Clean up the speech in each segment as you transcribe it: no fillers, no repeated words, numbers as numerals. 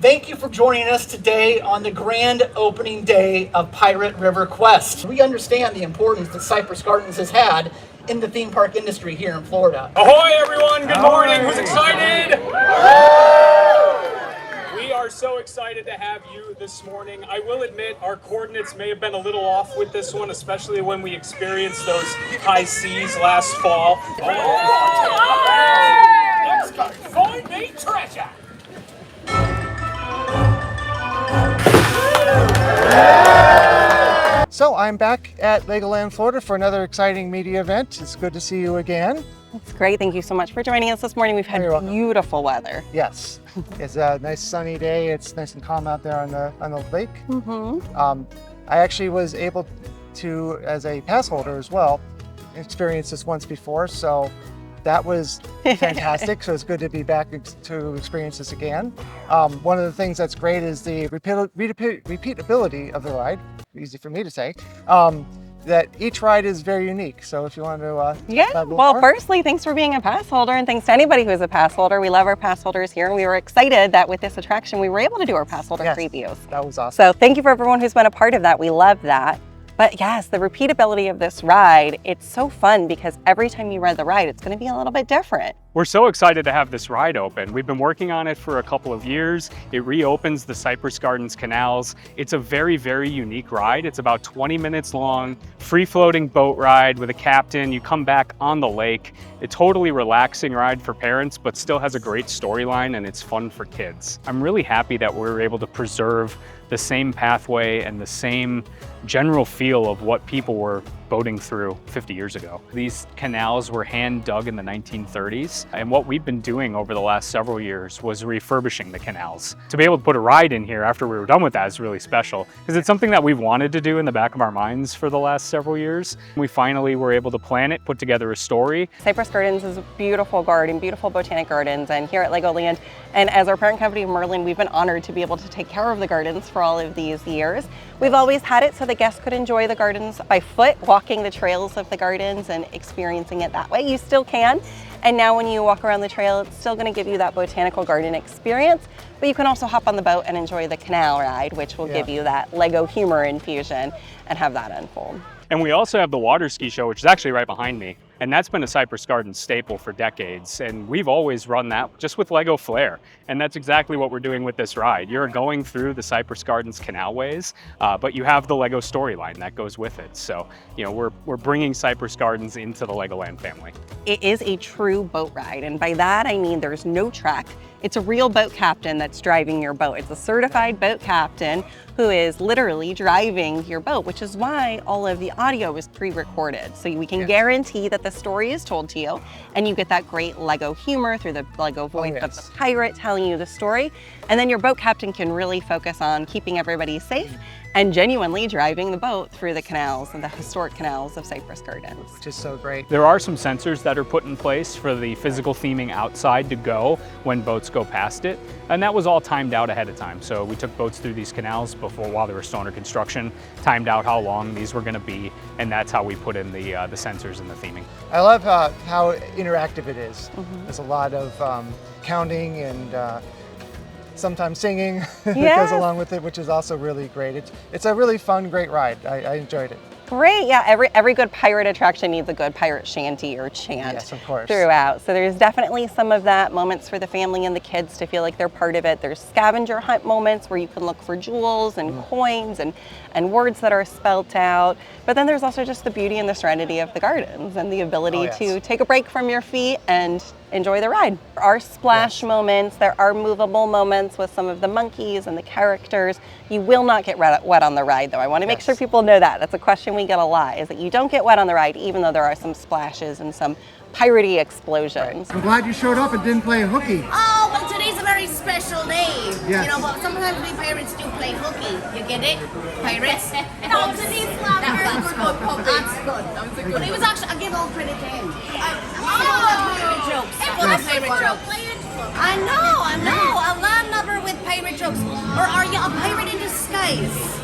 Thank you for joining us today on the grand opening day of Pirate River Quest. We understand the importance that Cypress Gardens has had in the theme park industry here in Florida. Ahoy everyone, good morning, who's excited? We are so excited to have you this morning. I will admit our coordinates may have been a little off with this one, especially when we experienced those high seas last fall. Let's go find the treasure! So I'm back at LegoLand Florida for another exciting media event. It's good to see you again. It's great. Thank you so much for joining us this morning. We've had beautiful weather. Yes, it's a nice sunny day. It's nice and calm out there on the lake. I actually was able to, as a pass holder as well, experience this once before. So that was fantastic. So it's good to be back to experience this again. One of the things that's great is the repeatability of the ride. Easy for me to say. That each ride is very unique. So if you want to well, firstly, thanks for being a pass holder, and thanks to anybody who's a pass holder. We love our pass holders here, and we were excited that with this attraction we were able to do our pass holder previews. That was awesome. So thank you for everyone who's been a part of that. We love that. But yes, the repeatability of this ride, it's so fun because every time you ride the ride, it's going to be a little bit different. We're so excited to have this ride open. We've been working on it for a couple of years. It reopens the Cypress Gardens canals. It's a very, very unique ride. It's about 20 minutes long, free-floating boat ride with a captain. You come back on the lake. A totally relaxing ride for parents, but still has a great storyline and it's fun for kids. I'm really happy that we were able to preserve the same pathway and the same general feel of what people were boating through 50 years ago. These canals were hand dug in the 1930s, and what we've been doing over the last several years was refurbishing the canals. To be able to put a ride in here after we were done with that is really special, because it's something that we've wanted to do in the back of our minds for the last several years. We finally were able to plan it, put together a story. Cypress Gardens is a beautiful garden, beautiful botanic gardens, and here at LegoLand, and as our parent company Merlin, we've been honored to be able to take care of the gardens for all of these years. We've always had it so the guests could enjoy the gardens by foot, walking the trails of the gardens and experiencing it that way. You still can. And now when you walk around the trail, it's still going to give you that botanical garden experience, but you can also hop on the boat and enjoy the canal ride, which will give you that Lego humor infusion and have that unfold. And we also have the water ski show, which is actually right behind me. And that's been a Cypress Gardens staple for decades. And we've always run that just with Lego Flair. And that's exactly what we're doing with this ride. You're going through the Cypress Gardens canalways, but you have the Lego storyline that goes with it. So, you know, we're bringing Cypress Gardens into the LegoLand family. It is a true boat ride. And by that, I mean there's no track. It's a real boat captain that's driving your boat. It's a certified boat captain who is literally driving your boat, which is why all of the audio is pre-recorded. So we can guarantee that the story is told to you, and you get that great Lego humor through the Lego voice of the pirate telling you the story. And then your boat captain can really focus on keeping everybody safe and genuinely driving the boat through the canals and the historic canals of Cypress Gardens. Which is so great. There are some sensors that are put in place for the physical theming outside to go when boats go past it. And that was all timed out ahead of time. So we took boats through these canals before, while they were still under construction, timed out how long these were gonna be, and that's how we put in the sensors and the theming. I love how interactive it is. There's a lot of counting and sometimes singing that goes along with it, which is also really great. It's a really fun, great ride. I enjoyed it. Great, yeah, every good pirate attraction needs a good pirate shanty or chant throughout. So there's definitely some of that, moments for the family and the kids to feel like they're part of it. There's scavenger hunt moments where you can look for jewels and coins and words that are spelt out. But then there's also just the beauty and the serenity of the gardens and the ability to take a break from your feet and enjoy the ride. There are splash moments, there are movable moments with some of the monkeys and the characters. You will not get wet on the ride though. I want to make sure people know that. That's a question we get a lot, is that you don't get wet on the ride even though there are some splashes and some piratey explosions. I'm glad you showed up and didn't play hooky. Oh, well today's a very special day. You know, but sometimes we pirates do play hooky. You get it? Pirates? No, today's that's good. That's good. But it was actually, I give all credit to him. Pirate jokes. It was pirate jokes. I know. A land lover with pirate jokes. Or are you a pirate in disguise?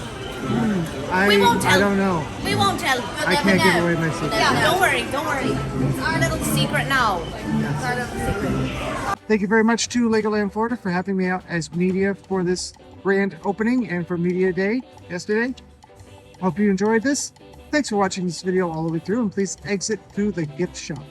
We won't tell. I don't know. We won't tell. I can't give away my secret. Yeah, don't worry, don't worry. It's our little secret now. It's our little secret. Thank you very much to LegoLand Florida for having me out as media for this grand opening and for Media Day yesterday. Hope you enjoyed this. Thanks for watching this video all the way through, and please exit through the gift shop.